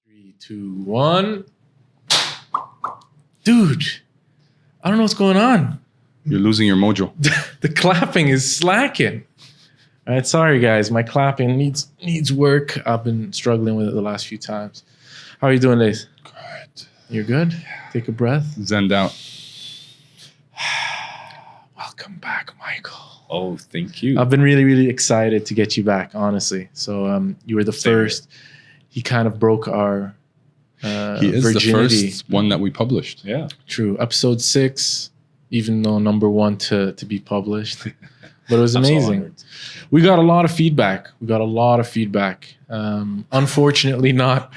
3, 2, 1. Dude, I don't know what's going on. You're losing your mojo. The clapping is slacking. All right, sorry guys, my clapping needs work. I've been struggling with it the last few times. How are you doing, Lace? Good. You're good? Take a breath. Zenned out. Welcome back, Michael. Oh, thank you. I've been really excited to get you back, honestly. So you were the first. He kind of broke our He is virginity. the first one that we published. Yeah. True. Episode 6, even though number 1 to be published. But it was amazing. We got a lot of feedback. Unfortunately, not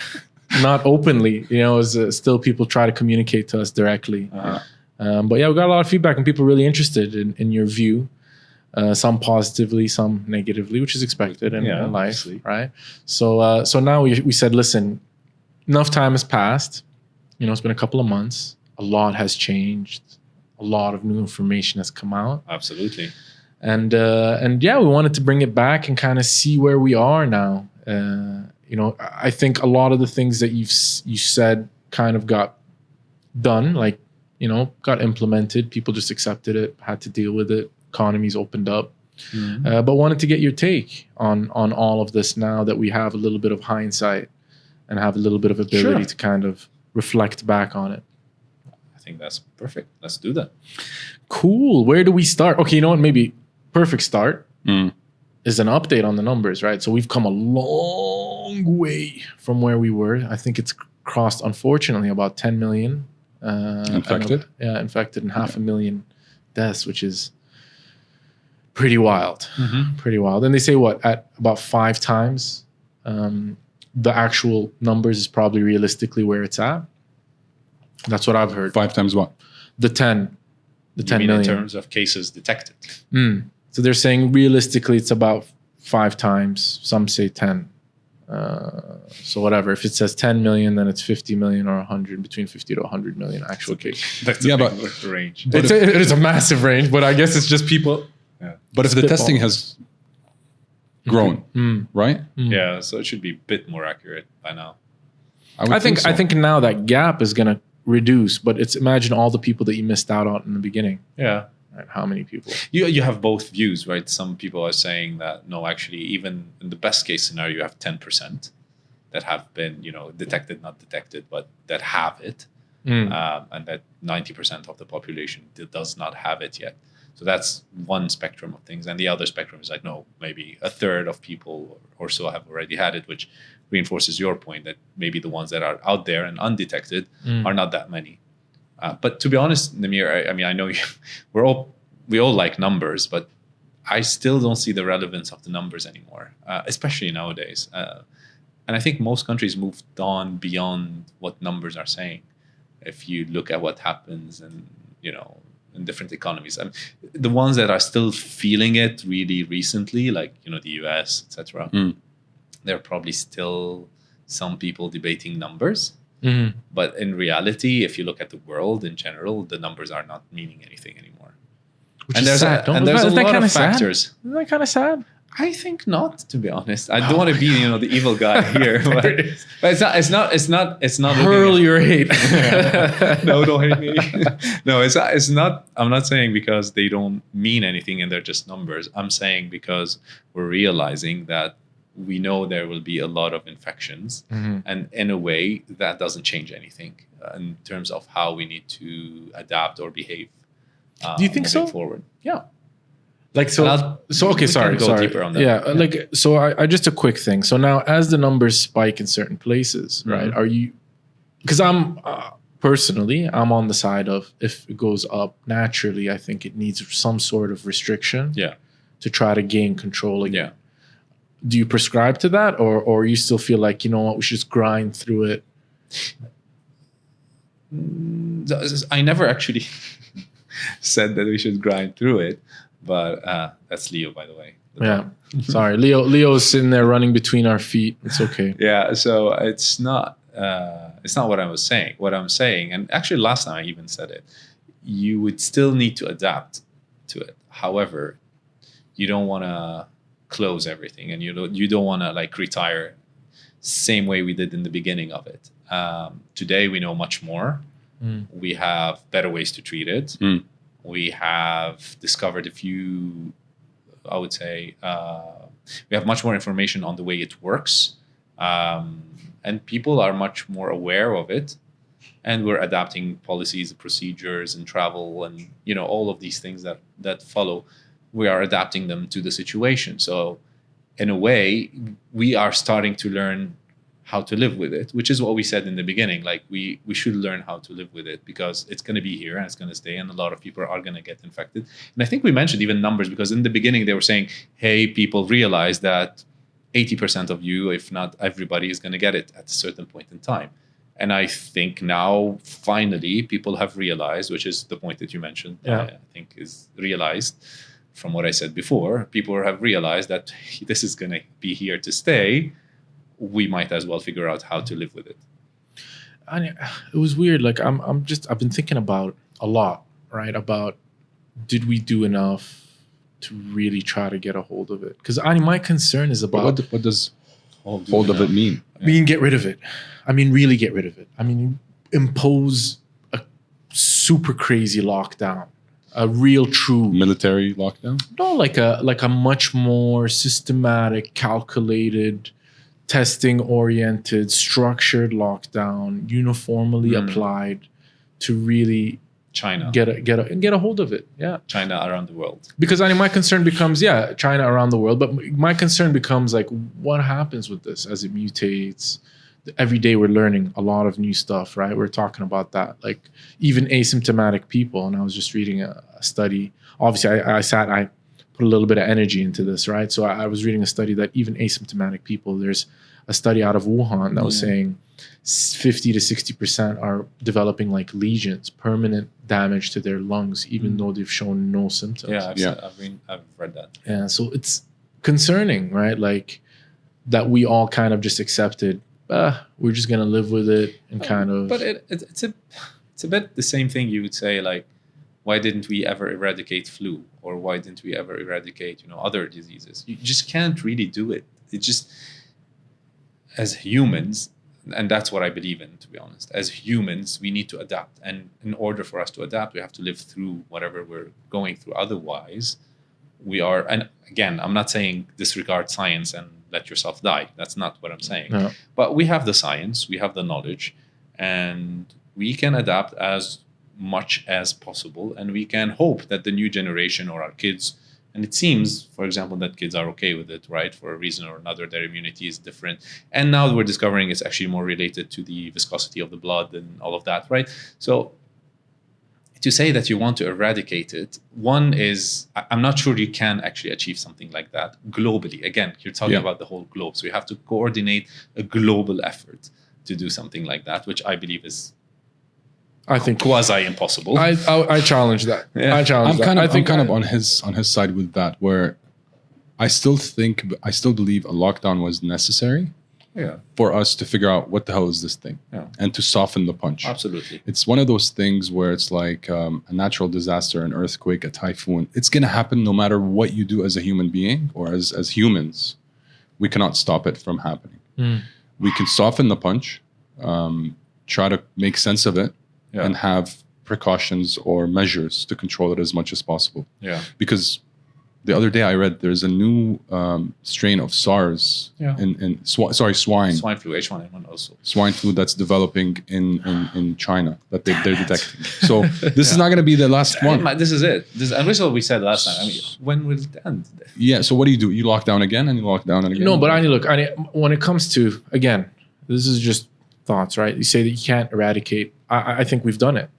openly. You know, as still people try to communicate to us directly. But yeah, we got a lot of feedback and people really interested in your view. Some positively, some negatively, which is expected in life, obviously. Right? So now we said, listen, enough time has passed. You know, it's been a couple of months. A lot has changed. A lot of new information has come out. Absolutely. And yeah, we wanted to bring it back and kind of see where we are now. You know, I think a lot of the things that you said kind of got done, like, you know, got implemented. People just accepted it, had to deal with it. Economies opened up. Mm-hmm. But wanted to get your take on all of this now that we have a little bit of hindsight and have a little bit of ability to kind of reflect back on it. I think that's perfect. Let's do that. Cool. Where do we start? Okay, you know what? Maybe perfect start is an update on the numbers, right? So we've come a long way from where we were. I think it's crossed, unfortunately, about 10 million infected. Infected and 500,000 deaths, which is pretty wild. Mm-hmm. Pretty wild. And they say what, at about 5 times the actual numbers is probably realistically where it's at. That's what I've heard. 5 times what? The 10 million. In terms of cases detected. So they're saying realistically it's about 5 times. Some say 10. So whatever. If it says 10 million, then it's 50 million or 100, between 50 to 100 million actual cases. That's a big range. It is a massive range, but I guess it's just people. Yeah. But if the testing has grown, right? Yeah, so it should be a bit more accurate by now. I think now that gap is going to reduce, but it's imagine all the people that you missed out on in the beginning. Yeah. Right? How many people? You have both views, right? Some people are saying that, no, actually, even in the best case scenario, you have 10% that have been, you know, detected, not detected, but that have it. And that 90% of the population does not have it yet. So that's one spectrum of things. And the other spectrum is like, no, maybe a third of people or so have already had it, which reinforces your point that maybe the ones that are out there and undetected are not that many. But to be honest, Namir, I mean, I know we all like numbers, but I still don't see the relevance of the numbers anymore, especially nowadays. And I think most countries moved on beyond what numbers are saying. If you look at what happens in different economies, I mean, the ones that are still feeling it really recently, like, you know, the US, etc. There are probably still some people debating numbers. Mm-hmm. But in reality, if you look at the world in general, the numbers are not meaning anything anymore. There's a lot of factors. Isn't that kind of sad? I think not, to be honest. I don't want to be, you know, the evil guy here, but it's not. Hurl your hate. No, don't hate me. No, it's not. I'm not saying because they don't mean anything and they're just numbers. I'm saying because we're realizing that we know there will be a lot of infections, and in a way that doesn't change anything in terms of how we need to adapt or behave. Do you think so? Forward, yeah. Like okay, sorry. Deeper on that. Yeah, like so. I just a quick thing. So now, as the numbers spike in certain places, right? Are you? Because I'm personally, I'm on the side of if it goes up naturally, I think it needs some sort of restriction. Yeah. To try to gain control again. Yeah. Do you prescribe to that, or you still feel like, you know what, we should just grind through it? I never actually said that we should grind through it. But that's Leo, by the way. Yeah, sorry, Leo's sitting there running between our feet. It's okay. Yeah, so it's not what I was saying. What I'm saying, and actually last time I even said it, you would still need to adapt to it. However, you don't want to close everything, and you don't want to like retire same way we did in the beginning of it. Today we know much more. We have better ways to treat it. We have discovered a few, I would say, we have much more information on the way it works. And people are much more aware of it. And we're adapting policies, procedures, and travel, and all of these things that follow. We are adapting them to the situation. So, in a way, we are starting to learn how to live with it, which is what we said in the beginning. Like we should learn how to live with it because it's going to be here and it's going to stay, and a lot of people are going to get infected. And I think we mentioned even numbers because in the beginning they were saying, "Hey, people realize that 80% of you, if not everybody, is going to get it at a certain point in time." And I think now, finally, people have realized, which is the point that you mentioned, I think is realized from what I said before. People have realized that this is going to be here to stay. We might as well figure out how to live with it. And it was weird. Like I've been thinking about a lot, right? About did we do enough to really try to get a hold of it? Because my concern is about what does hold of it mean? I mean, get rid of it. I mean, really get rid of it. I mean, impose a super crazy lockdown, a real true military lockdown. No, like a much more systematic, calculated, testing-oriented, structured lockdown, uniformly applied to really China get a hold of it. Yeah, China around the world. Because my concern becomes China around the world, but my concern becomes like what happens with this as it mutates. Every day we're learning a lot of new stuff, right? We're talking about that, like even asymptomatic people. And I was just reading a study. Obviously, I put a little bit of energy into this, right? So I was reading a study that even asymptomatic people, there's a study out of Wuhan that was saying 50 to 60% are developing like lesions, permanent damage to their lungs, even though they've shown no symptoms. I've read that. Yeah, so it's concerning, right? Like that we all kind of just accepted, we're just gonna live with it and kind of. But it's a bit the same thing you would say, like, why didn't we ever eradicate flu, or why didn't we ever eradicate other diseases? You just can't really do it. It just, as humans, and that's what I believe in, to be honest. As humans, we need to adapt, and in order for us to adapt, we have to live through whatever we're going through. Otherwise, we are. And again, I'm not saying disregard science and let yourself die. That's not what I'm saying. No. But we have the science, we have the knowledge, and we can adapt as much as possible. And we can hope that the new generation or our kids, and it seems, for example, that kids are okay with it, right? For a reason or another, their immunity is different. And now we're discovering it's actually more related to the viscosity of the blood and all of that, right? So to say that you want to eradicate it, one is, I'm not sure you can actually achieve something like that globally. Again, you're talking about the whole globe. So you have to coordinate a global effort to do something like that, which I believe is, I think, quasi impossible. I challenge that. Yeah. I challenge that. I'm kind of on his side with that, where I still believe a lockdown was necessary. Yeah. For us to figure out what the hell is this thing, and to soften the punch. Absolutely. It's one of those things where it's like a natural disaster, an earthquake, a typhoon. It's going to happen no matter what you do as a human being or as humans. We cannot stop it from happening. We can soften the punch, try to make sense of it, and have precautions or measures to control it as much as possible. Yeah. Because the other day I read there's a new strain of SARS in swine. Swine flu, H1N1 also. Swine flu that's developing in China that they're detecting. So this is not going to be the last one. This is it. And this is what we said last time. I mean, when will it end? Yeah. So what do? You lock down again and you lock down again? No, but when it comes to, again, this is just thoughts, right? You say that you can't eradicate. I think we've done it.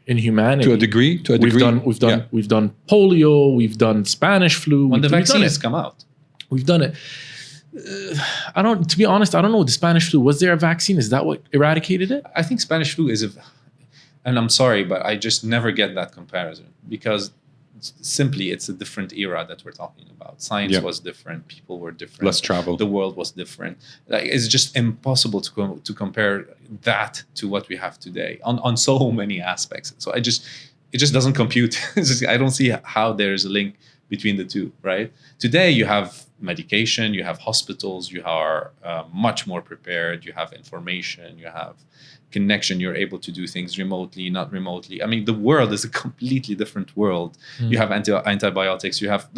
In humanity, to a degree, we've done polio, we've done Spanish flu. When the vaccines come out, we've done it. To be honest, I don't know. The Spanish flu, was there a vaccine? Is that what eradicated it? I think Spanish flu is and I'm sorry, but I just never get that comparison because simply it's a different era that we're talking about. Science was different, people were different, less travel, the world was different. Like, it's just impossible to compare that to what we have today on so many aspects. So it just doesn't compute. I don't see how there's a link between the two, right? Today you have medication, you have hospitals, you are much more prepared, you have information, you have connection, you're able to do things remotely, not remotely. I mean, the world is a completely different world. You have antibiotics, you have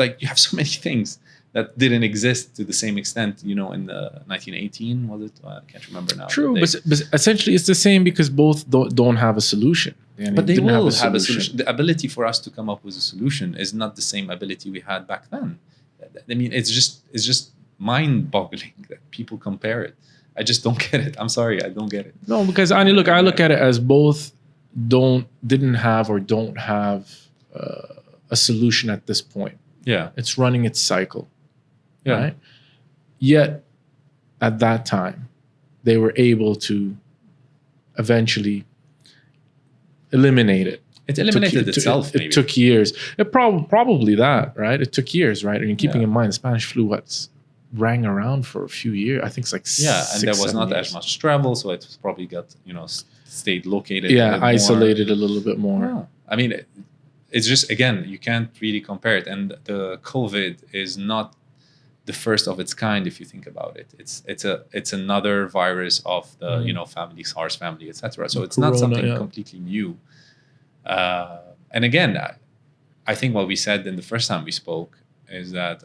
so many things that didn't exist to the same extent, in the 1918, was it? I can't remember now. True, but essentially it's the same because both don't have a solution. But they will have a solution. The ability for us to come up with a solution is not the same ability we had back then. I mean, it's just mind-boggling that people compare it. I just don't get it. I'm sorry, I don't get it. No, because I look at it as both didn't have or don't have a solution at this point. Yeah, it's running its cycle. Yeah. Right. Yet, at that time, they were able to eventually eliminate it. It eliminated itself. It took years. It probably that, right? It took years, right? And keeping in mind, the Spanish flu rang around for a few years. I think it's like 6, and there was not years. as much travel, so it probably got stayed located. Isolated a little bit more. Yeah. I mean, it's just, again, you can't really compare it. And the COVID is not the first of its kind, if you think about it. It's another virus of the family, SARS family, etc. So it's not something completely new. And again, I think what we said in the first time we spoke is that,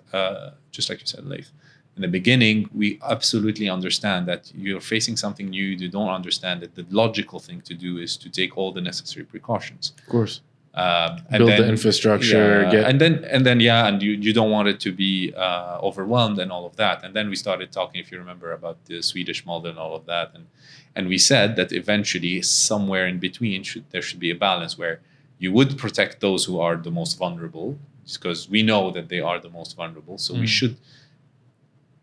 just like you said, Leif, in the beginning, we absolutely understand that you're facing something new, you don't understand it. The logical thing to do is to take all the necessary precautions. Of course. And build the infrastructure, and you don't want it to be overwhelmed and all of that. And then we started talking, if you remember, about the Swedish model and all of that, and we said that eventually somewhere in between there should be a balance where you would protect those who are the most vulnerable, because we know that they are the most vulnerable. So we should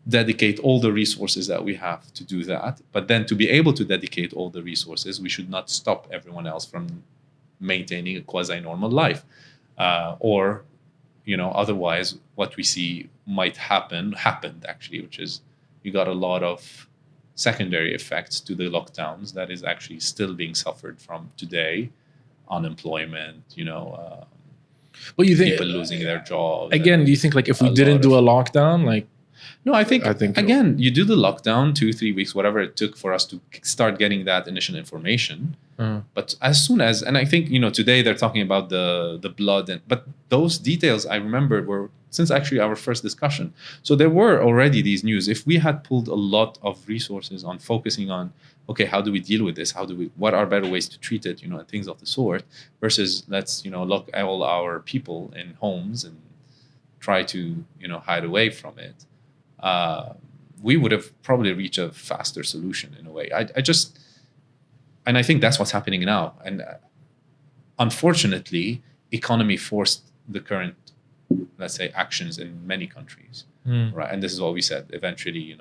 dedicate all the resources that we have to do that. But then to be able to dedicate all the resources, we should not stop everyone else from maintaining a quasi-normal life, or otherwise what we see might happened actually, which is you got a lot of secondary effects to the lockdowns that is actually still being suffered from today. Unemployment, but you think people losing their jobs again. Do you think like if we didn't do a lockdown, like? No, I think again, you do the lockdown 2-3 weeks, whatever it took for us to start getting that initial information. But as soon as, and I think, today they're talking about the blood, but those details I remember were since actually our first discussion. So there were already these news. If we had pulled a lot of resources on focusing on, okay, how do we deal with this? What are better ways to treat it? And things of the sort, versus let's, lock all our people in homes and try to, hide away from it. We would have probably reached a faster solution in a way. And I think that's what's happening now. And unfortunately, economy forced the current, let's say, actions in many countries, right? And this is what we said. Eventually,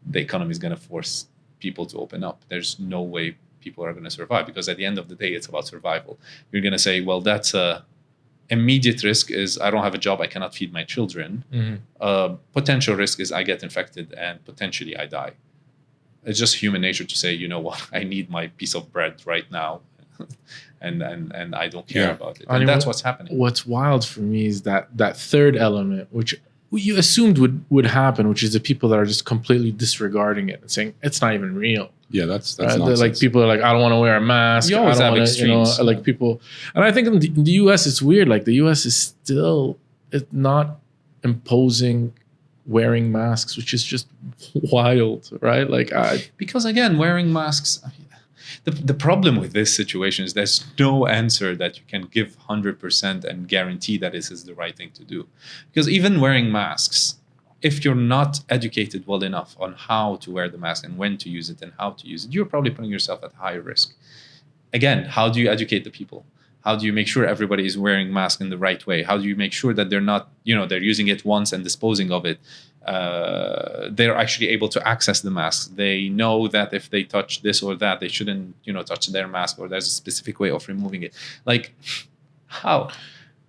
the economy is going to force people to open up. There's no way people are going to survive, because at the end of the day, it's about survival. You're going to say, well, that's immediate risk is I don't have a job, I cannot feed my children. Potential risk is I get infected and potentially I die. It's just human nature to say, what, I need my piece of bread right now, and I don't care about it. And that's what's happening. What's wild for me is that third element, which you assumed would happen, which is the people that are just completely disregarding it and saying it's not even real. Yeah, that's like people are like, I don't want to wear a mask. You always have extremes. Like people, and I think in the US it's weird. Like the US is still not imposing wearing masks, which is just wild, right? Like because again, wearing masks. The problem with this situation is there's no answer that you can give 100% and guarantee that this is the right thing to do. Because even wearing masks, if you're not educated well enough on how to wear the mask and when to use it and how to use it, you're probably putting yourself at high risk. Again, how do you educate the people? How do you make sure everybody is wearing masks in the right way? How do you make sure that they're not, they're using it once and disposing of it? They're actually able to access the masks. They know that if they touch this or that, they shouldn't, touch their mask, or there's a specific way of removing it. Like, how?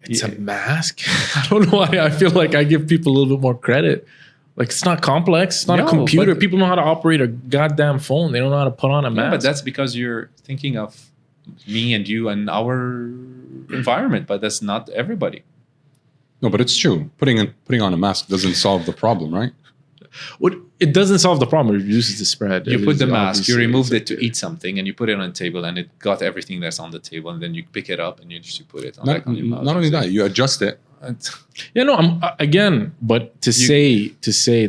It's a mask? I don't know why I feel like I give people a little bit more credit. Like, it's not complex. It's not a computer. People know how to operate a goddamn phone. They don't know how to put on a mask. But that's because you're thinking of me and you and our environment, but that's not everybody. No, but it's true. Putting on a mask doesn't solve the problem, right? It doesn't solve the problem. It reduces the spread. You It put is the mask, you obviously- removed it's it to eat something, and you put it on the table, and it got everything that's on the table, and then you pick it up and you just put it on. Not, on your mouth. not only that, you adjust it. Yeah, no. I'm again, but to say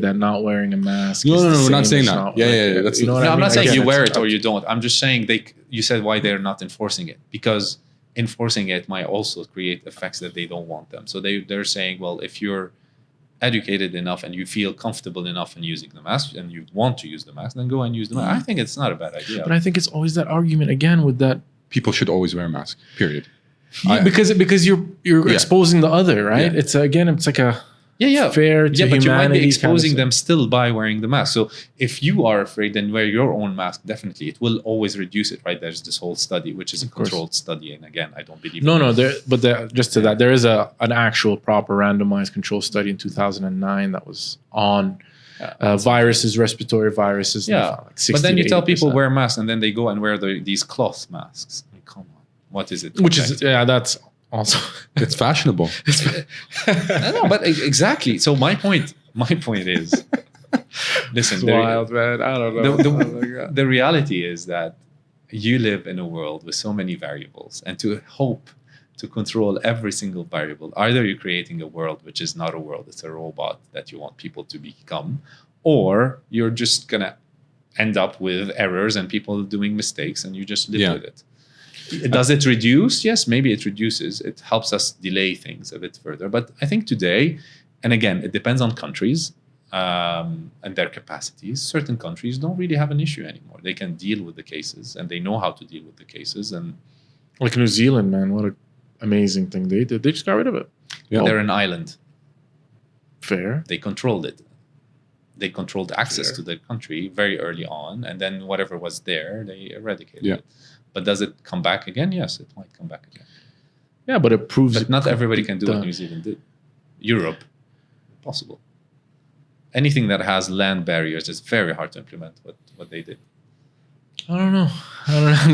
that not wearing a mask. No, is no, the no, we're same not saying as that. not- Yeah, like, yeah, that's- you know what No, I I'm mean? not saying Again, you wear it's it or you don't. I'm just saying you said why they're not enforcing it, because enforcing it might also create effects that they don't want them. So they're saying, well, if you're educated enough and you feel comfortable enough in using the mask and you want to use the mask, then go and use the mask. I think it's not a bad idea. But I think it's always that argument again with that. People should always wear a mask. Period. Because you're Yeah. exposing the other, right? Yeah. It's again, it's like a yeah. fair to Yeah, but you might be humanity exposing kind of them still by wearing the mask. So if you are afraid, then wear your own mask. Definitely, it will always reduce it, right? There's this whole study, which is a Of course. controlled study, and again, I don't believe. No, in it. no. Just to that, there is an actual proper randomized control study in 2009 that was on viruses, respiratory viruses. and Yeah, they found like 60 but then to you tell people 80%. wear masks, and then they go and wear these cloth masks. I mean, come on, what is it? Which is that's also It's fashionable. No, but exactly. So my point is, listen, man. I don't the reality is that you live in a world with so many variables, and to hope to control every single variable, either you're creating a world which is not a world, it's a robot that you want people to become, or you're just gonna end up with errors and people doing mistakes, and you just live with it. Does it reduce? Yes, maybe it reduces. It helps us delay things a bit further. But I think today, and again, it depends on countries and their capacities. Certain countries don't really have an issue anymore. They can deal with the cases, and they know how to deal with the cases. And like New Zealand, man, what an amazing thing they did. They just got rid of it. Yeah. they're an island. Fair. They controlled it. They controlled access Fair. to the country very early on, and then whatever was there, they eradicated Yeah. it. But does it come back again? Yes, it might come back again. Yeah, but it proves But it not could everybody be can do what done. New Zealand did. Europe, possible. Anything that has land barriers is very hard to implement what they did. I don't know.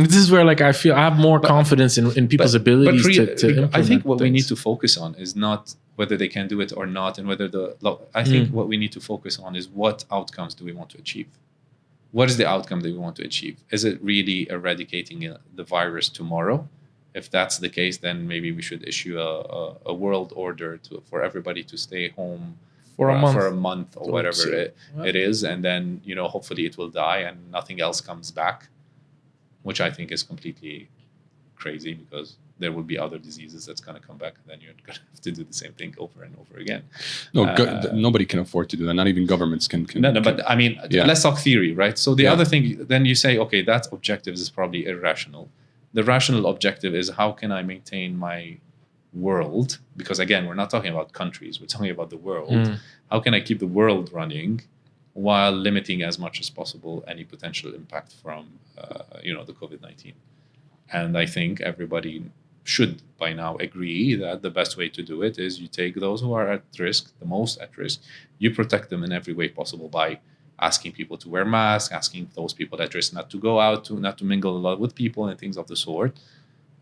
This is where like I feel I have more confidence in people's abilities to implement I think what we need things. to focus on is not whether they can do it or not, and whether I think what we need to focus on is what outcomes do we want to achieve. What is the outcome that we want to achieve? Is it really eradicating the virus tomorrow? If that's the case, then maybe we should issue a world order for everybody to stay home For a month. or So whatever it's, it is, and then hopefully it will die and nothing else comes back, which I think is completely crazy, because there will be other diseases that's going to come back, and then you're going to have to do the same thing over and over again. No, nobody can afford to do that. Not even governments can. No, but I mean, let's talk theory, right? So the Yeah. other thing, then you say, okay, that objective is probably irrational. The rational objective is, how can I maintain my world? Because again, we're not talking about countries, we're talking about the world. How can I keep the world running while limiting as much as possible any potential impact from the COVID-19? And I think everybody should by now agree that the best way to do it is you take those who are at risk, the most at risk, you protect them in every way possible by asking people to wear masks, asking those people at risk not to go out, not to mingle a lot with people and things of the sort.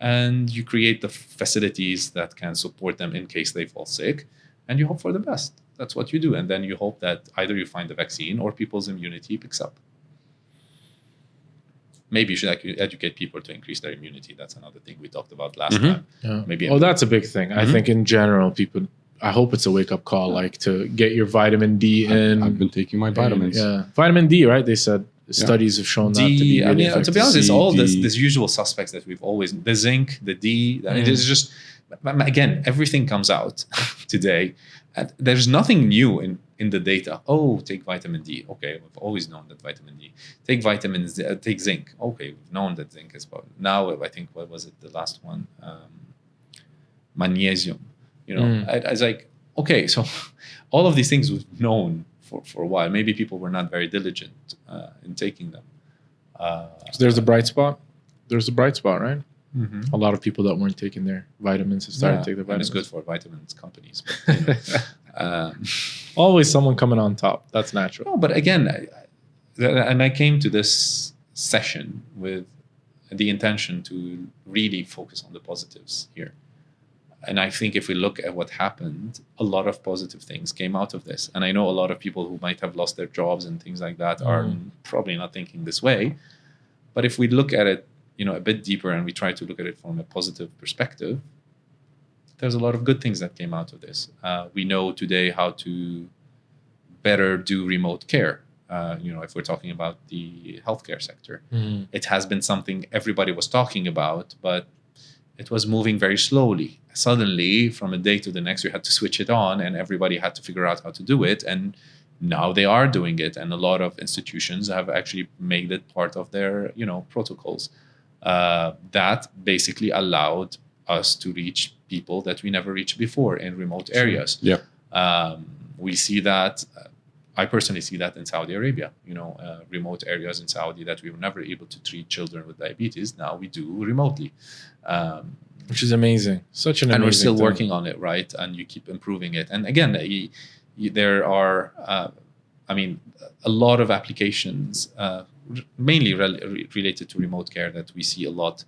And you create the facilities that can support them in case they fall sick, and you hope for the best. That's what you do. And then you hope that either you find the vaccine or people's immunity picks up. Maybe you should educate people to increase their immunity. That's another thing we talked about last time. Yeah. Maybe. That's a big thing. I think in general, people. I hope it's a wake up call, like to get your vitamin D in. I've been taking my vitamins. Yeah, vitamin D, right? They said studies have shown that to be really effective. To be honest, it's all D. this usual suspects that we've always, the zinc, the D. It's just, again, everything comes out today. And there's nothing new in the data. Oh, take vitamin D. Okay, we've always known that vitamin D. Take vitamins. Take zinc. Okay, we've known that zinc is important. Now I think, what was it? The last one, magnesium. I was like, okay, so all of these things we've known for a while. Maybe people were not very diligent in taking them. So there's a bright spot. There's a bright spot, right? Mm-hmm. A lot of people that weren't taking their vitamins have started to take their And vitamins. it's good for vitamins companies. But, Always someone coming on top. That's natural. no, but again, I came to this session with the intention to really focus on the positives here. And I think if we look at what happened, a lot of positive things came out of this. And I know a lot of people who might have lost their jobs and things like that are probably not thinking this way. But if we look at it, a bit deeper, and we try to look at it from a positive perspective, there's a lot of good things that came out of this. We know today how to better do remote care. If we're talking about the healthcare sector, it has been something everybody was talking about, but it was moving very slowly. Suddenly, from a day to the next, we had to switch it on, and everybody had to figure out how to do it. And now they are doing it, and a lot of institutions have actually made it part of their, protocols. That basically allowed us to reach people that we never reached before in remote areas. Yeah. We see that. I personally see that in Saudi Arabia. Remote areas in Saudi that we were never able to treat children with diabetes, now we do remotely. Which is amazing. Such an amazing and we're still thing. working on it, right? And you keep improving it. And again, there are, a lot of applications, mainly related to remote care, that we see a lot.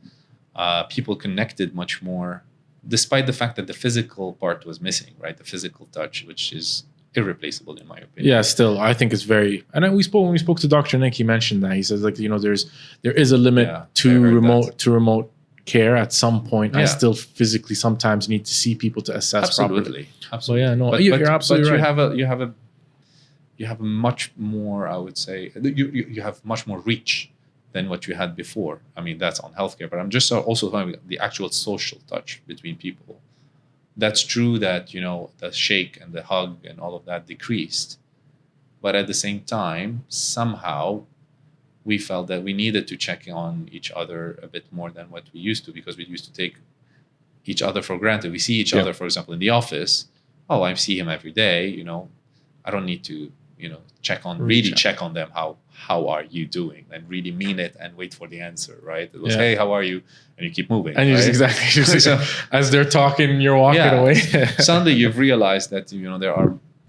People connected much more, despite the fact that the physical part was missing, right? The physical touch, which is irreplaceable in my opinion. Yeah, still, I think it's very. And when we spoke to Dr. Nick, he mentioned that. He says, there is a limit to remote care at some point. Yeah. I still physically sometimes need to see people to assess properly. Absolutely. Yeah, no, but you're absolutely right. You have a much more, I would say, you have much more reach than what you had before. I mean, that's on healthcare, but I'm just also talking about the actual social touch between people. That's true that, the shake and the hug and all of that decreased. But at the same time, somehow we felt that we needed to check on each other a bit more than what we used to, because we used to take each other for granted. We see each other, for example, in the office. Oh, I see him every day. I don't need to, check on them. How are you doing? And really mean it and wait for the answer, right? It was, hey, how are you? And you keep moving. And right? exactly. As they're talking, you're walking away. Suddenly you've realized that,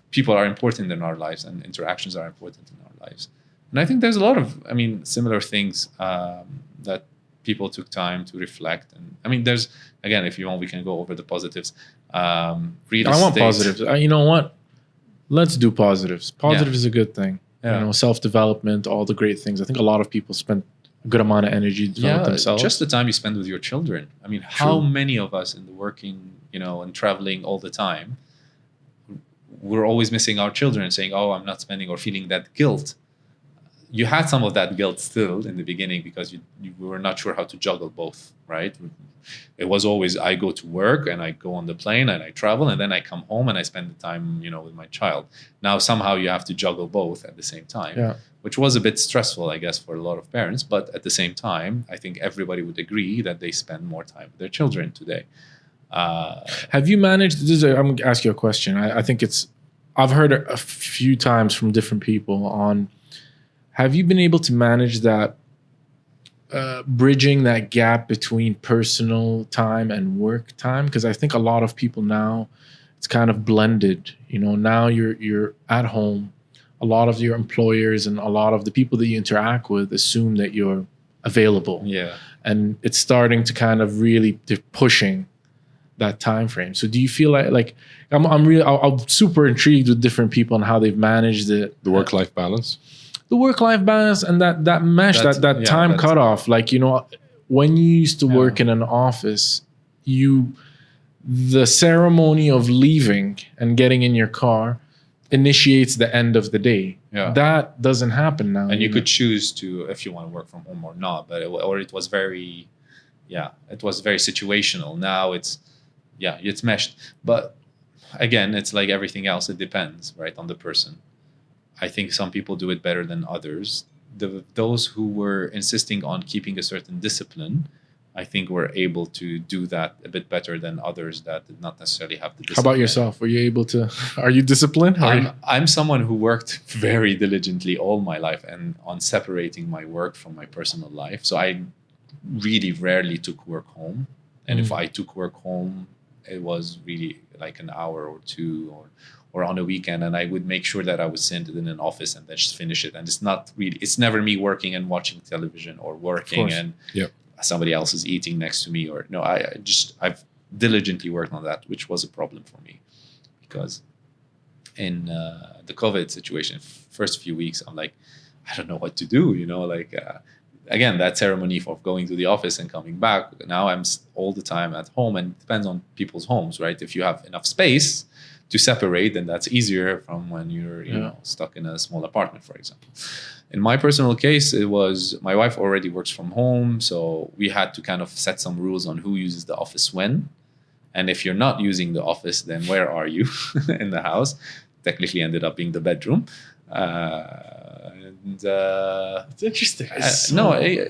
people are important in our lives, and interactions are important in our lives. And I think there's a lot of, similar things that people took time to reflect. And there's, again, if you want, we can go over the positives. I want positives. You know what? Let's do positives. Positive is a good thing. Yeah. Self-development, all the great things. I think a lot of people spend a good amount of energy to develop themselves. Just the time you spend with your children. How many of us in the working, and traveling all the time, we're always missing our children and saying, oh, I'm not spending, or feeling that guilt. You had some of that guilt still in the beginning because you were not sure how to juggle both, right? It was always, I go to work and I go on the plane and I travel, and then I come home and I spend the time, with my child. Now, somehow you have to juggle both at the same time, which was a bit stressful, I guess, for a lot of parents. But at the same time, I think everybody would agree that they spend more time with their children today. Have you managed, I'm going to ask you a question. I think I've heard a few times from different people on, have you been able to manage that, bridging that gap between personal time and work time? Because I think a lot of people now, it's kind of blended. Now you're at home. A lot of your employers and a lot of the people that you interact with assume that you're available. Yeah. And it's starting to kind of really, they're pushing that time frame. So do you feel like I'm super intrigued with different people and how they've managed it. The work-life balance. The work-life balance and that mesh, that time cutoff. When you used to work in an office, the ceremony of leaving and getting in your car initiates the end of the day. Yeah. That doesn't happen now. And you could choose to, if you want to work from home or not, but it was very, it was very situational. Now it's meshed. But again, it's like everything else. It depends, right, on the person. I think some people do it better than others. Those who were insisting on keeping a certain discipline, I think were able to do that a bit better than others that did not necessarily have the discipline. How about yourself? Were you able to? Are you disciplined? I'm someone who worked very diligently all my life and on separating my work from my personal life. So I really rarely took work home. And if I took work home, it was really like an hour or two or on a weekend, and I would make sure that I would sit in an office and then just finish it. And it's never me working and watching television or working and somebody else is eating next to me, or no, I've diligently worked on that, which was a problem for me because in the COVID situation, first few weeks, I'm like, I don't know what to do, again, that ceremony of going to the office and coming back. Now I'm all the time at home, and it depends on people's homes, right? If you have enough space to separate, then that's easier from when you're stuck in a small apartment, for example. In my personal case, it was my wife already works from home, so we had to kind of set some rules on who uses the office when. And if you're not using the office, then where are you in the house? Technically ended up being the bedroom. It's interesting.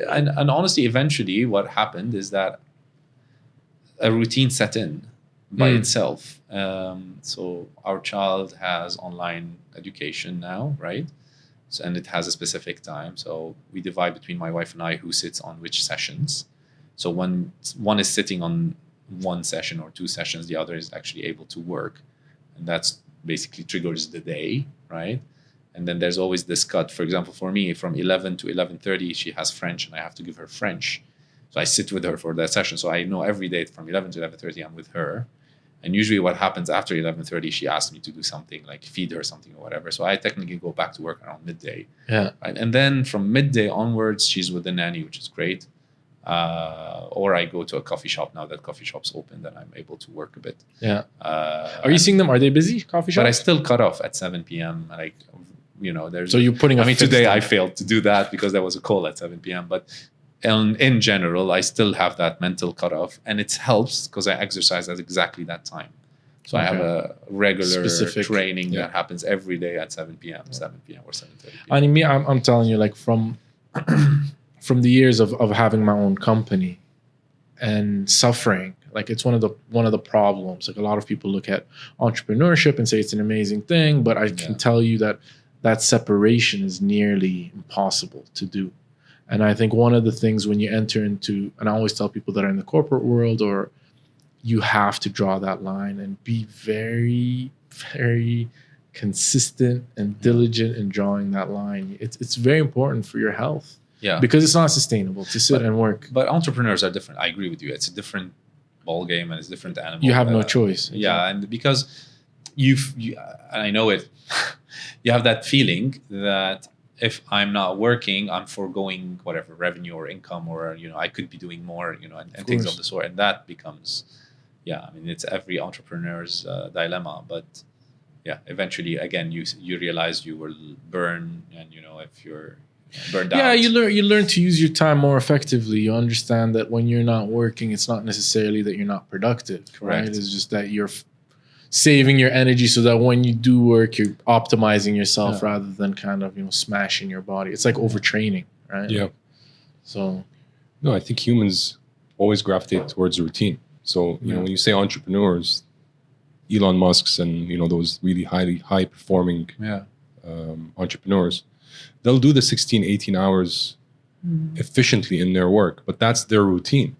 And honestly, eventually what happened is that a routine set in by itself. So our child has online education now, right? So, and it has a specific time. So we divide between my wife and I who sits on which sessions. So when one is sitting on one session or two sessions, the other is actually able to work. And that's basically triggers the day, right? And then there's always this cut. For example, for me, from 11 to 11:30, she has French and I have to give her French. So I sit with her for that session. So I know every day from 11 to 11:30, I'm with her. And usually what happens after 11:30, she asks me to do something like feed her something or whatever. So I technically go back to work around midday. Yeah. Right? And then from midday onwards, she's with the nanny, which is great. Or I go to a coffee shop now that coffee shop's open, then I'm able to work a bit. Yeah. Are you seeing them? Are they busy, coffee shops? But I still cut off at 7 p.m. There's. So you're putting. Today I failed to do that because there was a call at 7 p.m. But in general, I still have that mental cutoff, and it helps because I exercise at exactly that time. So I have a regular specific training that happens every day at 7 p.m. or 7:30. I mean, I'm telling you, like from the years of having my own company and suffering, like it's one of the problems. Like a lot of people look at entrepreneurship and say it's an amazing thing, but I can tell you that separation is nearly impossible to do. And I think one of the things when you enter into, and I always tell people that are in the corporate world, or you have to draw that line and be very, very consistent and diligent in drawing that line. It's very important for your health. Yeah. Because it's not sustainable to sit and work. But entrepreneurs are different. I agree with you. It's a different ball game and it's a different animal. You have no choice. Yeah. And because and I know it, you have that feeling that if I'm not working, I'm foregoing whatever revenue or income, or I could be doing more, and things of the sort. And that becomes, it's every entrepreneur's dilemma. But eventually, again, you realize you will burn, and if you're burned out. Yeah, you learn to use your time more effectively. You understand that when you're not working, it's not necessarily that you're not productive. Correct. Right? It's just that you're saving your energy so that when you do work, you're optimizing yourself rather than kind of smashing your body. It's like overtraining, right? Yeah. So no, I think humans always gravitate towards routine. So when you say entrepreneurs, Elon Musk's and those really high performing entrepreneurs, they'll do the 16, 18 hours efficiently in their work, but that's their routine.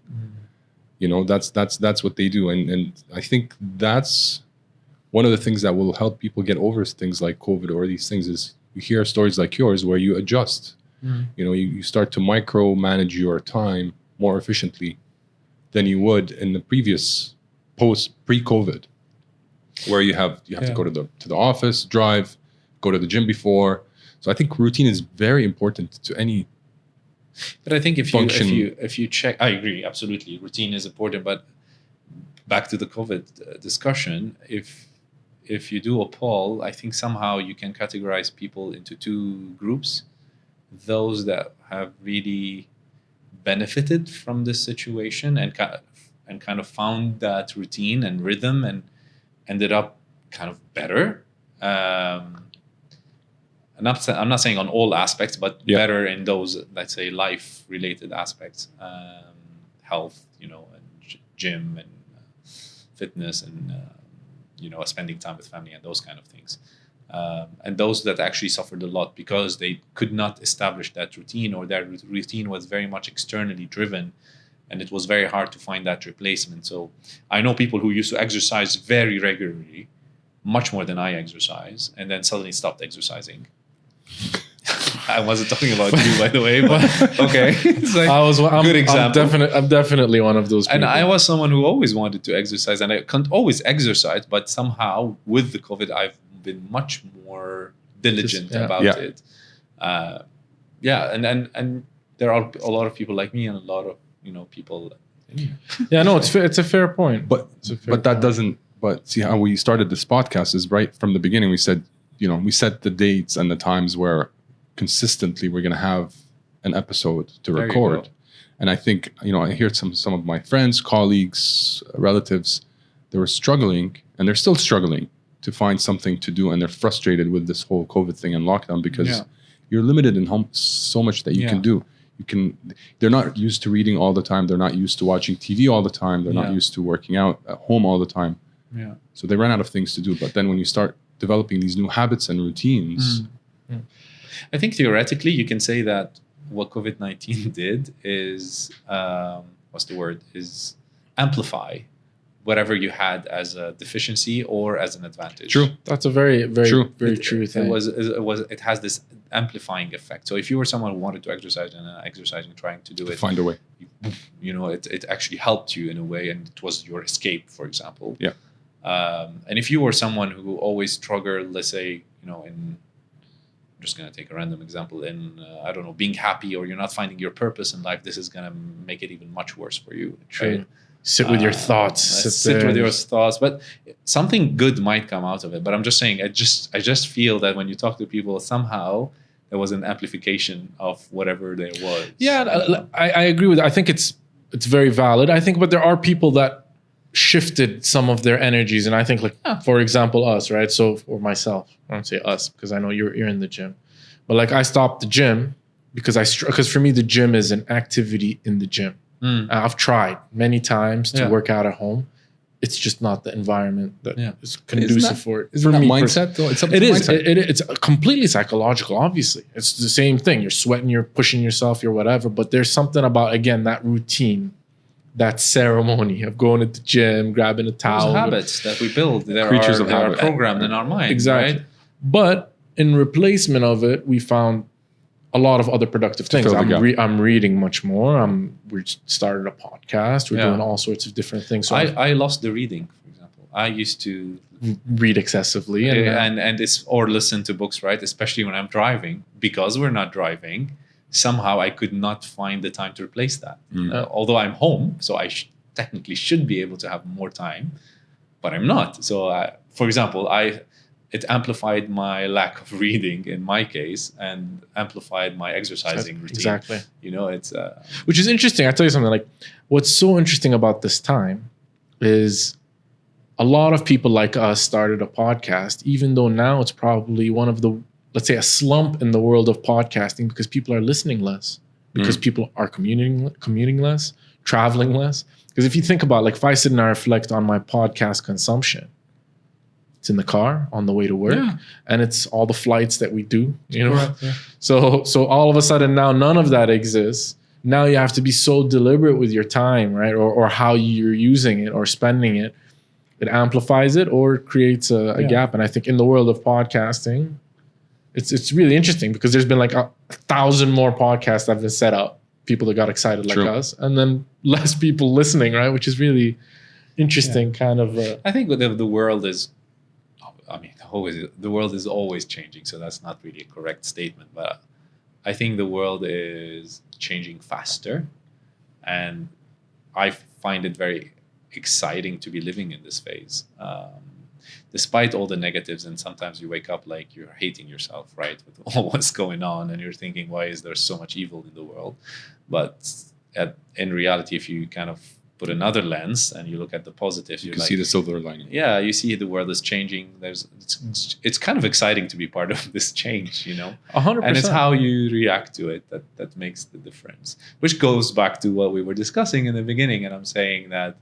That's what they do. And I think that's one of the things that will help people get over things like COVID or these things is you hear stories like yours where you adjust. You start to micromanage your time more efficiently than you would in the previous pre-COVID, where you have to go to the office, drive, go to the gym before. So I think routine is very important to any. But I think if you check, I agree absolutely. Routine is important, but back to the COVID discussion, if you do a poll, I think somehow you can categorize people into two groups: those that have really benefited from this situation and kind of found that routine and rhythm and ended up kind of better. I'm not saying on all aspects, but better in those, let's say, life-related aspects, health, and gym and fitness and, spending time with family and those kind of things. And those that actually suffered a lot because they could not establish that routine, or their routine was very much externally driven, and it was very hard to find that replacement. So I know people who used to exercise very regularly, much more than I exercise, and then suddenly stopped exercising. I wasn't talking about you, by the way, but okay. It's like I'm, good example. I'm definitely one of those people. And I was someone who always wanted to exercise, and I can't always exercise, but somehow with the COVID, I've been much more diligent about it. And there are a lot of people like me, and a lot of people. Yeah, no, it's a fair point. But that doesn't. But see how we started this podcast is right from the beginning. We said, we set the dates and the times where consistently we're going to have an episode to record. And I think, I hear some of my friends, colleagues, relatives, they were struggling, and they're still struggling to find something to do. And they're frustrated with this whole COVID thing and lockdown because you're limited in home so much that you can do. They're not used to reading all the time. They're not used to watching TV all the time. They're not used to working out at home all the time. Yeah. So they ran out of things to do. But then when you start developing these new habits and routines. I think theoretically you can say that what COVID-19 did is, is amplify whatever you had as a deficiency or as an advantage. True. That's a very, very true thing. It has this amplifying effect. So if you were someone who wanted to exercise and exercising, trying to do it, find a way. It actually helped you in a way, and it was your escape, for example. Yeah. And if you were someone who always struggled, let's say, I'm just going to take a random example, in, being happy, or you're not finding your purpose in life, this is going to make it even much worse for you. True. Right? Sit with your thoughts. Sit with your thoughts. But something good might come out of it. But I'm just saying, I just feel that when you talk to people, somehow there was an amplification of whatever there was. Yeah, I agree with that. I think it's very valid. I think, but there are people that shifted some of their energies, and I think, for example, us, right? So, or myself, I don't say us because I know you're in the gym, but I stopped the gym because for me the gym is an activity in the gym. I've tried many times to work out at home. It's just not the environment that is conducive for it. Isn't that mindset though? It is. It's completely psychological. Obviously, it's the same thing. You're sweating, you're pushing yourself, you're whatever. But there's something about, again, that routine, that ceremony of going to the gym, grabbing a towel. Those habits that we build, they are programmed in our mind. Exactly. Right? But in replacement of it, we found a lot of other productive things. I'm reading much more. We started a podcast. We're doing all sorts of different things. So I lost the reading, for example. I used to read excessively or listen to books, right? Especially when I'm driving, because we're not driving. Somehow I could not find the time to replace that. Although I'm home, so I technically should be able to have more time, but I'm not. So, for example, it amplified my lack of reading in my case, and amplified my exercising routine. Exactly. It's which is interesting. I tell you something. What's so interesting about this time is a lot of people like us started a podcast, even though now it's probably one of the, let's say, a slump in the world of podcasting, because people are listening less, because people are commuting less, traveling less. Because if you think about, if I sit and I reflect on my podcast consumption, it's in the car on the way to work, and it's all the flights that we do, Right, yeah. So all of a sudden now none of that exists. Now you have to be so deliberate with your time, right? Or how you're using it or spending it. It amplifies it or creates a gap. And I think in the world of podcasting, it's really interesting, because there's been 1,000 more podcasts that have been set up, people that got excited like us, and then less people listening, right? Which is really interesting kind of. I think the world is, the world is always changing, so that's not really a correct statement. But I think the world is changing faster, and I find it very exciting to be living in this phase. Despite all the negatives, and sometimes you wake up you're hating yourself, right, with all what's going on, and you're thinking, why is there so much evil in the world? But in reality, if you kind of put another lens and you look at the positives, you can see the silver lining. Yeah, you see the world is changing. It's kind of exciting to be part of this change, 100%. And it's how you react to it that makes the difference. Which goes back to what we were discussing in the beginning, and I'm saying that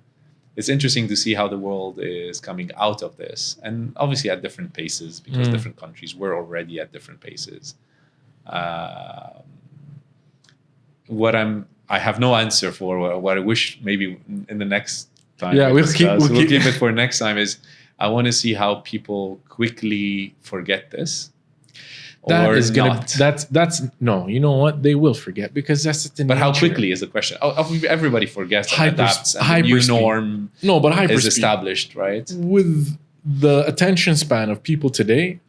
it's interesting to see how the world is coming out of this, and obviously at different paces, because different countries were already at different paces. I have no answer for what I wish maybe in the next time. Yeah, we'll keep it for next time. Is I want to see how people quickly forget this, That or is gonna. not? That's no. You know what? They will forget because that's the But how nature. quickly is the question? Everybody forgets and Hyper- adapts, and the new hyperspeed. norm No, but is hyperspeed. established, right? With the attention span of people today,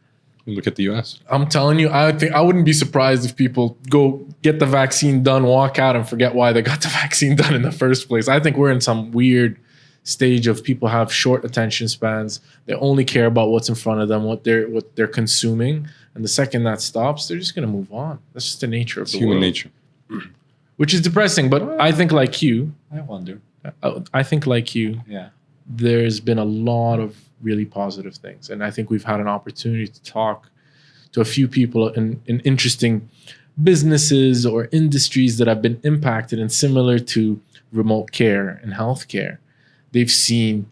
Look at the US. I'm telling you, I wouldn't be surprised if people go get the vaccine done, walk out, and forget why they got the vaccine done in the first place. I think we're in some weird stage of people have short attention spans. They only care about what's in front of them, what they're consuming, and the second that stops, they're just gonna move on. That's just the nature of It's the human world, nature. which is depressing. But I think like you, I wonder. Yeah. there's been a lot of really positive things. And I think we've had an opportunity to talk to a few people in interesting businesses or industries that have been impacted, and similar to remote care and healthcare. They've seen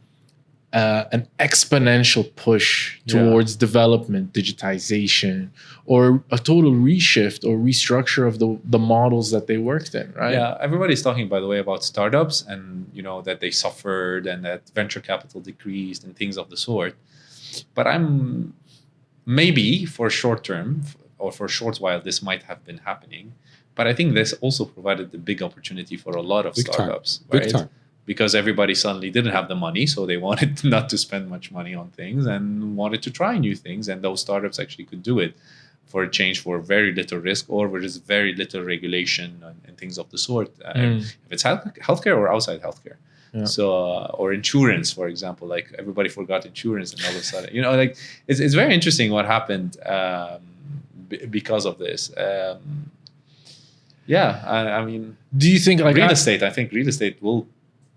an exponential push towards development, digitization, or a total reshift or restructure of the models that they worked in, right? Yeah, everybody's talking, by the way, about startups and that they suffered and that venture capital decreased and things of the sort. But I'm maybe for short term or for a short while this might have been happening. But I think this also provided the big opportunity for a lot of startups, right? Big time. Because everybody suddenly didn't have the money, so they wanted not to spend much money on things and wanted to try new things, and those startups actually could do it for a change for very little risk or with just very little regulation and things of the sort. If it's healthcare or outside healthcare. Yeah. So or insurance, for example, like everybody forgot insurance, and all of a sudden, like it's very interesting what happened because of this. I mean, Do you think like real estate? I think real estate will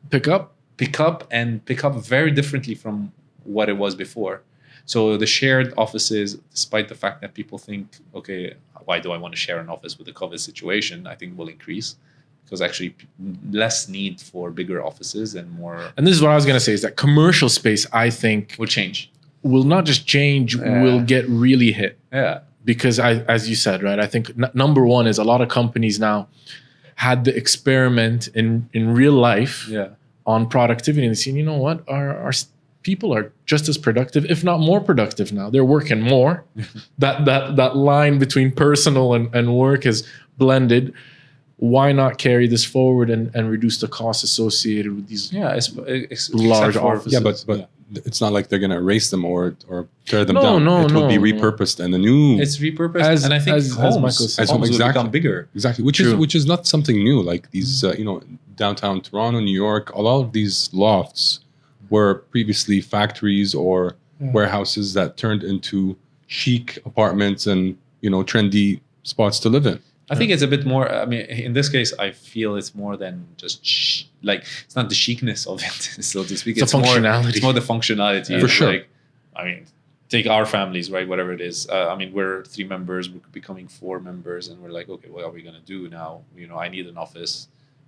pick up? pick up very differently from what it was before. So the shared offices, despite the fact that people think, okay, why do I want to share an office with the COVID situation? I think will increase because actually less need for bigger offices and more And this is what I was going to say, is that commercial space, I think, will change. will not just change, will get really hit. Yeah. Because as you said, right, I think number one is a lot of companies now had the experiment in real life on productivity, and seeing, you know what, our people are just as productive, if not more productive now. They're working more. that line between personal and work is blended. Why not carry this forward and reduce the costs associated with these large offices? Yeah, but it's not like they're going to erase them or tear them No, down. no, it will be no. repurposed, and the new It's repurposed, and I think as homes, Michael said. homes will Exactly. become bigger. exactly, True. which is not something new. Like these, downtown Toronto, New York, a lot of these lofts were previously factories or warehouses that turned into chic apartments and trendy spots to live in. I think it's a bit more. I mean, in this case, I feel it's more than just it's not the chicness of it, so to speak. It's the functionality. It's more the functionality. For sure. Like, I mean, take our families, right? Whatever it is. I mean, we're 3 members. We're becoming 4 members, and we're like, okay, what are we gonna do now? I need an office.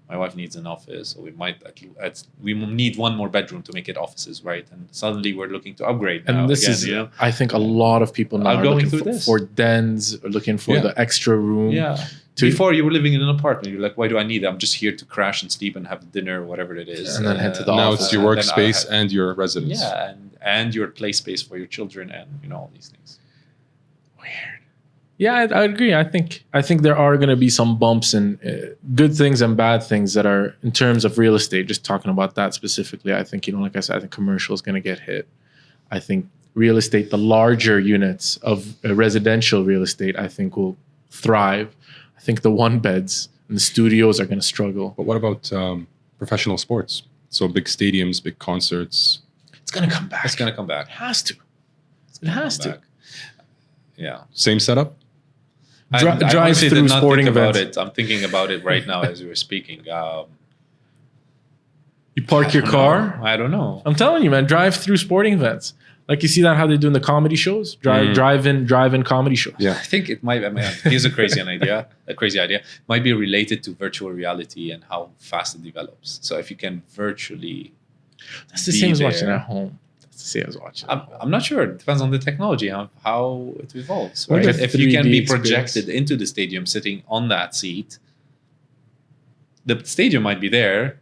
My wife needs an office, so we might we need 1 more bedroom to make it offices, right? And suddenly we're looking to upgrade. And now this again, is, I think, a lot of people now Are are going looking through this. for dens, or looking for the extra room. Yeah. Before you were living in an apartment, you're like, why do I need it? I'm just here to crash and sleep and have dinner, whatever it is. And then head to the Now office. it's your And then workspace and your residence. Yeah, and your play space for your children and all these things. Weird. Yeah, I agree. I think there are going to be some bumps and good things and bad things that are in terms of real estate. Just talking about that specifically, I think, like I said, I think commercial is going to get hit. I think real estate, the larger units of residential real estate, I think will thrive. I think the 1-beds and the studios are going to struggle. But what about professional sports? So big stadiums, big concerts. It's going to come back. It's going to come back. It has to. It has to. Yeah. Same setup? I Drive honestly through did not sporting think about events. it. I'm thinking about it right now as we were speaking. You park your car. I don't know. I'm telling you, man, drive through sporting events. Like you see that how they do in the comedy shows? Drive-in comedy shows. Yeah. I think it might. I mean, here's a crazy idea. It might be related to virtual reality and how fast it develops. So if you can virtually, That's the same as watching at home. That's the same as watching. I'm not sure. It depends on the technology and how it evolves. Like Right? a If you can 3D be experience. projected into the stadium, sitting on that seat, the stadium might be there,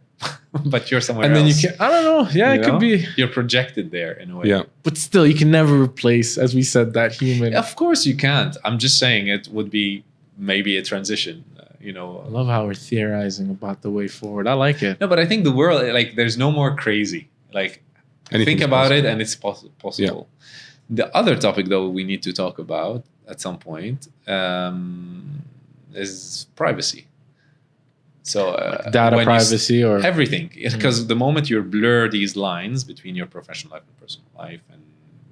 but you're somewhere And then else. you can, I don't know. Yeah, You it could know? be. You're projected there in a way. Yeah. But still, you can never replace, as we said, that human. Of course you can't. I'm just saying it would be maybe a transition. You know. I love how we're theorizing about the way forward. I like it. No, but I think the world, like, there's no more crazy. Like, think Anything's about it, possible. and it's possible. The other topic, though, we need to talk about at some point is privacy. So Data when you privacy or everything, because the moment you blur these lines between your professional life and personal life, and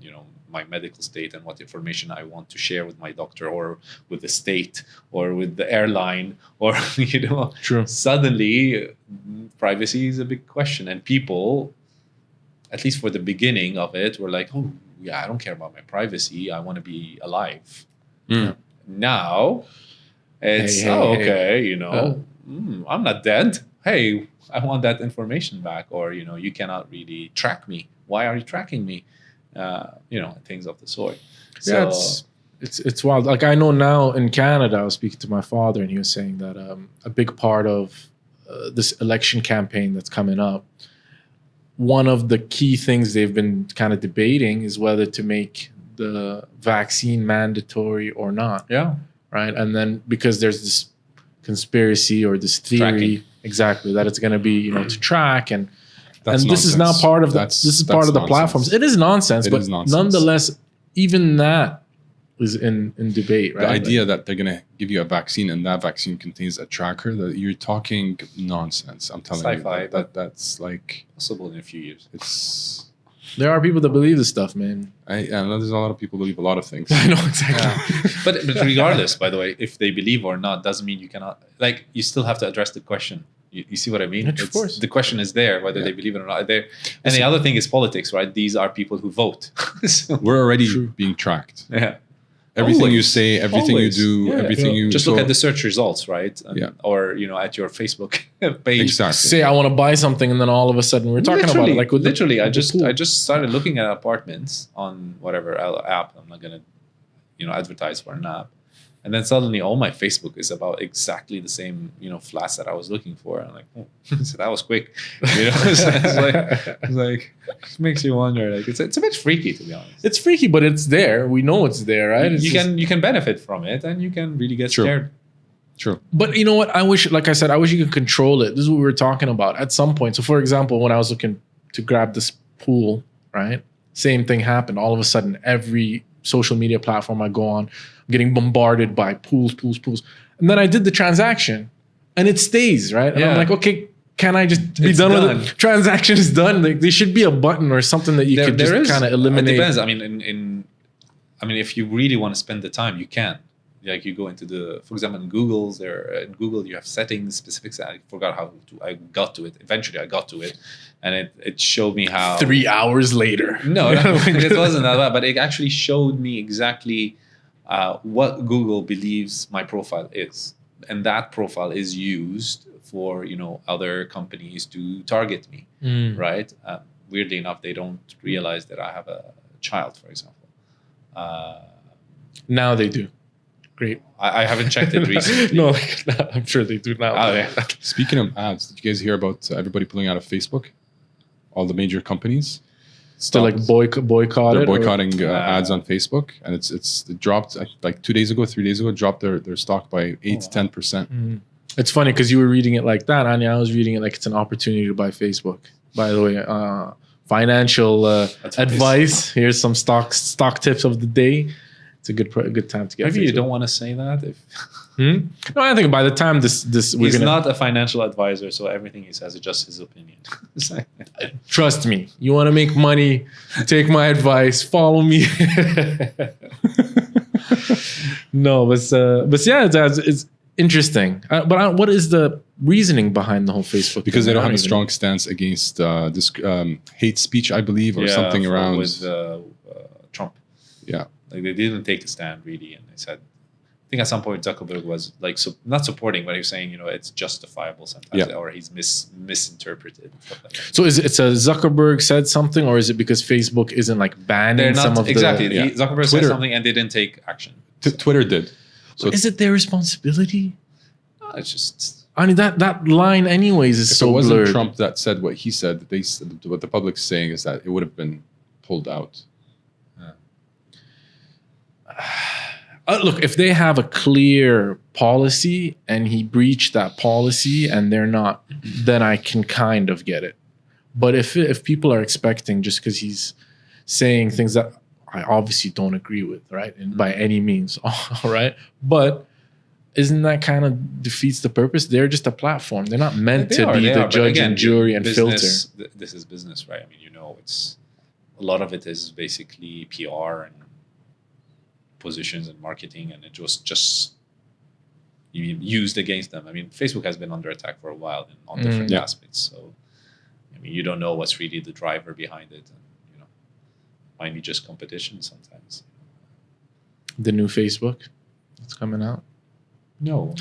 you know my medical state and what information I want to share with my doctor or with the state or with the airline or you know, True. suddenly privacy is a big question, and people, at least for the beginning of it, were like, oh yeah, I don't care about my privacy, I want to be alive. Now it's Hey, okay, you know, I'm not dead. Hey, I want that information back, or you know, you cannot really track me. Why are you tracking me? You know, things of the sort. Yeah, So, it's wild. Like I know now in Canada, I was speaking to my father, and he was saying that a big part of this election campaign that's coming up, one of the key things they've been kind of debating is whether to make the vaccine mandatory or not. yeah, Right. And then because there's this conspiracy or this theory, Tracking. exactly, that it's going to be, you know, to track and That's this is now nonsense. part of the That's- this is that's part of the nonsense. platforms. It is nonsense, It but is nonsense. nonetheless, even that is in debate, right? The idea that they're gonna give you a vaccine and that vaccine contains a tracker, that you're talking nonsense. I'm telling Sci-fi, you that's like possible in a few years. it's. there are people that believe this stuff, man. I know there's a lot of people believe a lot of things. I know exactly. But regardless, by the way, if they believe or not, doesn't mean you cannot. Like, you still have to address the question. You see what I mean? Of course. The question is there, whether they believe it or not. There, and the other thing is politics, right? These are people who vote. So, We're already True. being tracked. yeah. Everything you Always. say, everything Always. you do, Yeah. everything you Just so- look at the search results, right? Yeah. Or you know, at your Facebook page. exactly. Say I want to buy something, and then all of a sudden we're talking about it. Like with literally, I with the pool. just started looking at apartments on whatever app. I'm not gonna, you know, advertise for an app, and then suddenly all my Facebook is about exactly the same, you know, flats that I was looking for. I'm like, oh, so that was quick, you know. It's like it makes you wonder. Like it's a bit freaky, to be honest. It's freaky, but it's there. We know it's there, right? It's You just- can benefit from it, and you can really get True. scared. True. But you know what? I wish, like I said, I wish you could control it. This is what we were talking about at some point. So, for example, when I was looking to grab this pool, right? Same thing happened. All of a sudden, every social media platform I go on, I'm getting bombarded by pools. And then I did the transaction and it stays, right? And I'm Yeah. like, okay, can I just be It's done done. with it? Transaction is done. Like, there should be a button or something that you could just kind of eliminate. It depends. I mean, if you really want to spend the time, you can. Like you go into for example, in Google you have settings, specifics. I forgot I got to it. Eventually I got to it, and it showed me how 3 hours later. No, it wasn't that bad, but it actually showed me exactly what Google believes my profile is, and that profile is used for, you know, other companies to target me, right? Weirdly enough, they don't realize that I have a child, for example. Now they do. Great. I haven't checked it recently. No, I'm sure they do now. Oh, yeah. Speaking of ads, did you guys hear about everybody pulling out of Facebook? All the major companies Still like boycott they're it, or- boycotting ads on Facebook, and it dropped like 3 days ago, dropped their stock by 8 to 10%. It's funny because you were reading it like that, Anya. I was reading it like it's an opportunity to buy Facebook. By the way, financial advice. Here's some stock tips of the day. It's a good time to get. Maybe you Facebook. don't want to say that. If No, I think by the time this we're he's gonna not a financial advisor, so everything he says is just his opinion. trust me. You want to make money? Take my advice. Follow me. No, but yeah, it's interesting. But what is the reasoning behind the whole Facebook? Because thing? they don't I have a even strong stance against this hate speech, I believe, or something around. with Trump. Yeah. Like they didn't take a stand really, and they said, I think at some point Zuckerberg was like not supporting, but he was saying, you know, it's justifiable sometimes, or he's misinterpreted and stuff like that. So is it a Zuckerberg said something, or is it because Facebook isn't like banning They're not some of exactly. the? Yeah. Zuckerberg said Twitter. something and they didn't take action. Twitter did. So Is it their responsibility? No, it's just I mean, that line anyways is If so it wasn't blurred. Trump that said what he said, they said, what the public's saying is that it would have been pulled out. Look, if they have a clear policy and he breached that policy and they're not, then I can kind of get it. But if people are expecting just because he's saying things that I obviously don't agree with, right? And by any means, all right? But isn't that kind of defeats the purpose? They're just a platform. They're not meant to be the judge and jury and filter. This is business, right? I mean, it's a lot of it is basically PR and positions and marketing, and it was just used against them. I mean, Facebook has been under attack for a while on different aspects. So, I mean, you don't know what's really the driver behind it. And, might be just competition sometimes. The new Facebook that's coming out. No,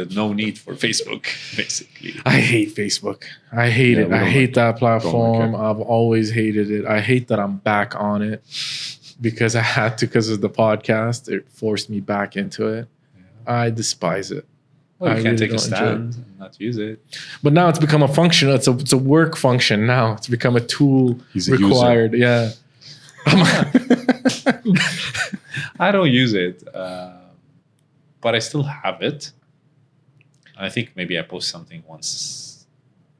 no need for Facebook, basically. I hate Facebook. I hate it. I hate that platform. Like I've always hated it. I hate that I'm back on it because I had to because of the podcast. It forced me back into it. Yeah. I despise it. Well, you can't take a stand and not use it. But now it's become a function. It's a work function now. It's become a tool required. Yeah. I don't use it, but I still have it. I think maybe I post something once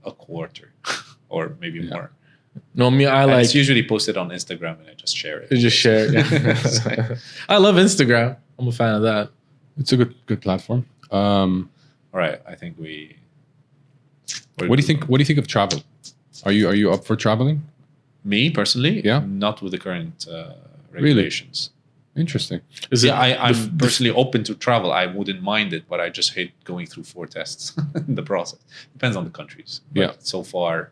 a quarter or maybe more. No, it's usually posted on Instagram and I just share it. You just share it. Yeah. I love Instagram. I'm a fan of that. It's a good platform. All right, I think What do you think of travel? Are you up for traveling? Me personally, not with the current regulations. Really? Interesting. I'm personally open to travel. I wouldn't mind it, but I just hate going through 4 tests in the process. Depends on the countries. But so far,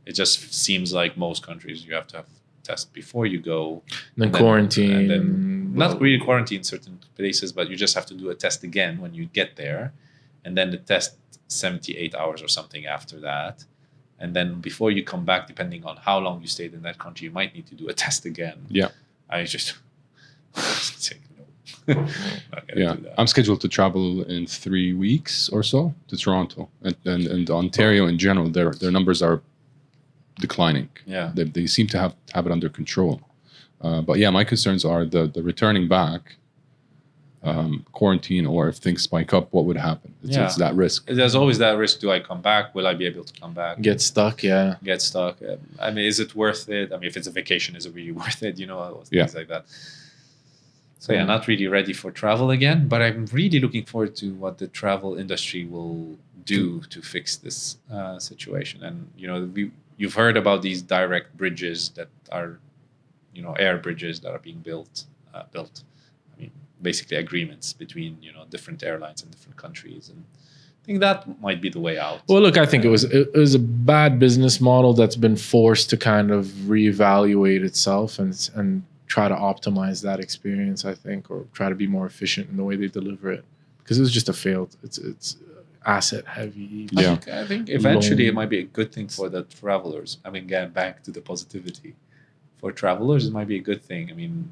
it just seems like most countries you have to have test before you go. Then quarantine. And then not really quarantine in certain places, but you just have to do a test again when you get there. And then the test 78 hours or something after that. And then before you come back, depending on how long you stayed in that country, you might need to do a test again. Yeah. I just say no. Not gonna do that. I'm scheduled to travel in 3 weeks or so to Toronto and Ontario in general. Their numbers are declining. Yeah. They seem to have it under control. But yeah, my concerns are the returning back, quarantine, or if things spike up, what would happen? It's that risk. There's always that risk. Do I come back? Will I be able to come back? Get stuck, yeah. Get stuck. I mean, is it worth it? I mean, if it's a vacation, is it really worth it? Things like that. So not really ready for travel again, but I'm really looking forward to what the travel industry will do to fix this situation. And, you've heard about these direct bridges that are, air bridges that are being built. Basically agreements between different airlines in different countries, and I think that might be the way out. Well, look, I think it was a bad business model that's been forced to kind of reevaluate itself and try to optimize that experience, I think, or try to be more efficient in the way they deliver it, because it was just a failed. It's asset heavy. I think eventually it might be a good thing for the travelers. I mean, getting back to the positivity for travelers, it might be a good thing. I mean,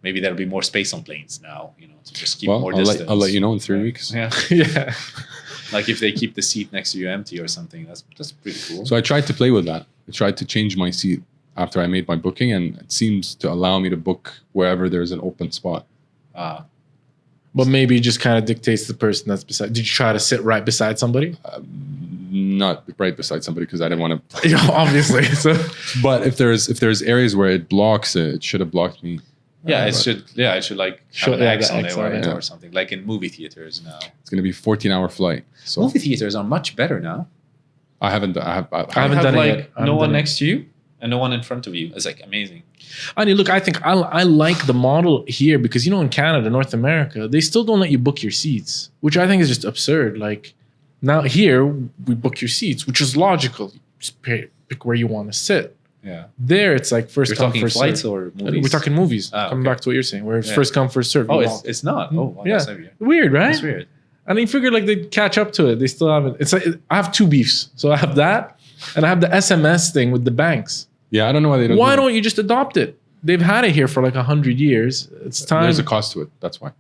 maybe there'll be more space on planes now, to just keep more distance. I'll let you know in 3 weeks. Yeah. Yeah. Like if they keep the seat next to you empty or something, that's pretty cool. So I tried to play with that. I tried to change my seat after I made my booking, and it seems to allow me to book wherever there's an open spot. But maybe it just kind of dictates the person that's beside. Did you try to sit right beside somebody? Not right beside somebody because I didn't want to. Obviously. So, but if there's areas where it blocks it should have blocked me. Yeah, it should like have an X on it or something. Like in movie theaters now. It's going to be a 14-hour flight. So movie theaters are much better now. I haven't done it yet. No one next to you and no one in front of you. It's like amazing. I mean, look, I think I like the model here because, in Canada, North America, they still don't let you book your seats, which I think is just absurd. Like now here, we book your seats, which is logical. Just pick where you want to sit. Yeah. There, it's like first come, first flights serve. or movies? We're talking movies. Coming back to what you're saying, where it's first come, first serve. Oh, it's not. Oh, wow, that's weird, right? That's weird. And you figured like they'd catch up to it. They still haven't. It's like I have 2 beefs. So I have that, and I have the SMS thing with the banks. Yeah, I don't know why they don't. Why don't you just adopt it? They've had it here for like 100 years. It's time. There's a cost to it. That's why.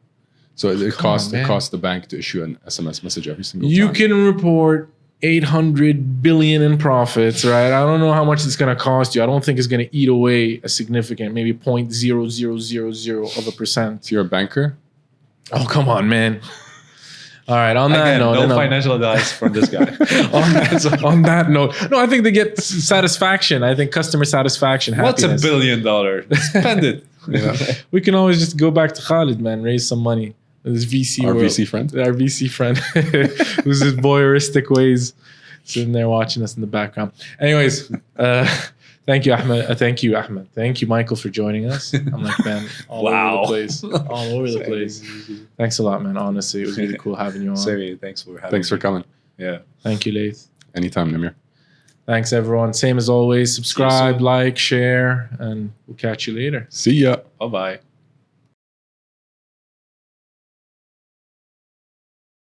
So it costs man. the bank to issue an SMS message every single You time. can report 800 billion in profits, right? I don't know how much it's going to cost you. I don't think it's going to eat away a significant, maybe 0.0000% If you're a banker, Oh, come on, man. All right, on that Again, note. no financial advice from this guy. on that note. No, I think they get satisfaction. I think customer satisfaction, What's happiness. $1 billion? Spend it. yeah. We can always just go back to Khalid, man, raise some money. This VC Our world. VC friend. Our VC friend, who's his voyeuristic ways, sitting there watching us in the background. Anyways, thank you, Ahmed. Thank you, Ahmed. Thank you, Michael, for joining us. I'm like, man, all over the place. All over the place. Thanks a lot, man. Honestly, it was really cool having you on. Sammy, thanks for having Thanks for coming. Yeah. Thank you, Laith. Anytime, Namir. Thanks, everyone. Same as always. Subscribe, like, share, and we'll catch you later. See ya. Bye-bye.